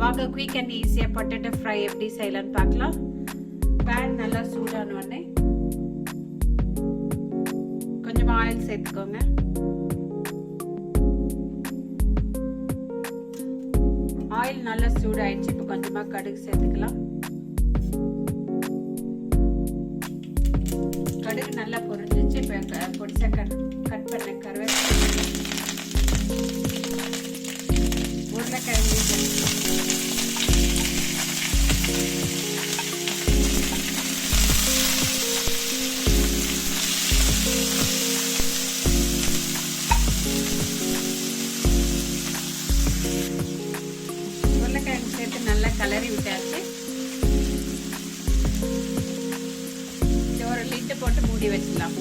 வாங்க quick and ஈஸியாக potato fry எப்படி செய்யலான்னு பார்க்கலாம். பேன் நல்லா சூடான உடனே கொஞ்சம் ஆயில் சேர்த்துக்கோங்க. ஆயில் நல்லா சூடாயிடுச்சு. இப்போ கொஞ்சமாக கடுகு சேர்த்துக்கலாம். கடுகு நல்லா பொரிஞ்சிச்சு. இப்போ பொடிசா கட் பண்ண கருவேப்பிலை, உருளைக்கிழங்கு, உருளைக்கிழங்கு சேர்த்து நல்லா கலரி விட்டாச்சு. ஒரு லிட்டு போட்டு மூடி வச்சிடலாம்.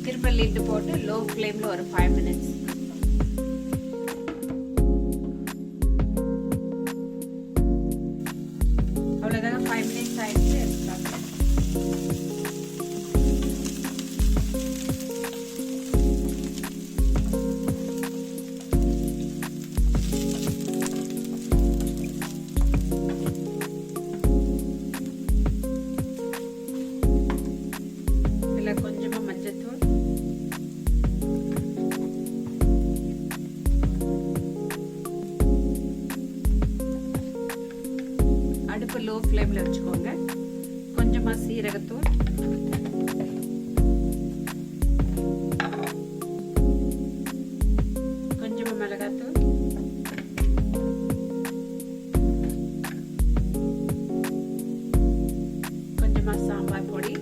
திருப்ப லிட்டு போட்டு லோ ஃப்ளேம்ல ஒரு 5 minutes. அவ்வளவுதான், 5 minutes ஆயிடுச்சு. கொஞ்சமா மஞ்சத்தூள், அடுப்பு லோ ஃப்ளேம்ல வச்சுக்கோங்க. கொஞ்சமா சீரகத்தூள், கொஞ்சமா மிளகாத்தூள், கொஞ்சமா சாம்பார் பொடி,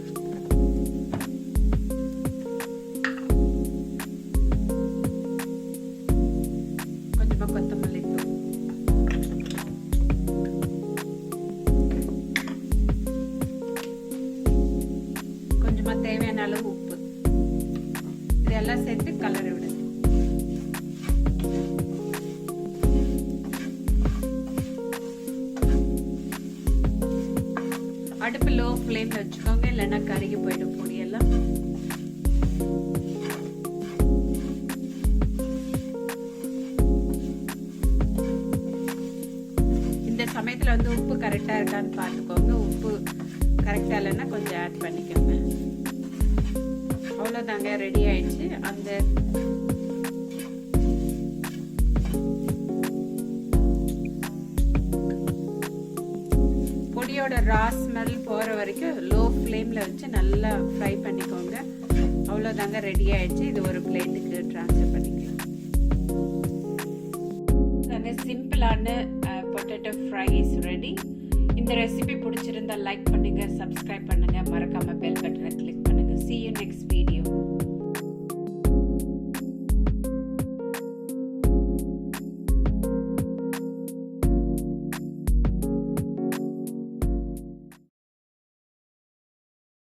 கொத்தமல்லி தூள், கொஞ்சமா தேவையான அளவு உப்பு, இதெல்லாம் சேர்த்து கலரி விடுங்க. அடுப்பு லோ ஃப்ளேம்ல வச்சுக்கோங்க, இல்லைன்னா கருகி போயிடும் பொடியெல்லாம். சமயத்துல உப்பு கரெக்டா இருக்கான்னு பார்த்துக்கோங்க. உப்பு கரெக்டா இல்லைன்னா கொஞ்சம் ஆட் பண்ணிக்கோங்க. அவ்வளோதாங்க, ரெடி ஆயிடுச்சு. அந்த பொடியோட ரா ஸ்மெல் போற வரைக்கும் லோ ஃப்ளேம்ல வச்சு நல்லா ஃப்ரை பண்ணிக்கோங்க. அவ்வளோதாங்க, ரெடி ஆயிடுச்சு. இது ஒரு பிளேட்டுக்கு ட்ரான்ஸ்ஃபர் பண்ணிக்கலாம். சிம்பிளான பொட்டேட்டோ ஃப்ரை இஸ் ரெடி. இந்த ரெசிபி பிடிச்சிருந்தா லைக் பண்ணுங்க, சப்ஸ்கிரைப் பண்ணுங்க, மறக்காம பெல் பட்டனை கிளிக் பண்ணுங்க. See you next video.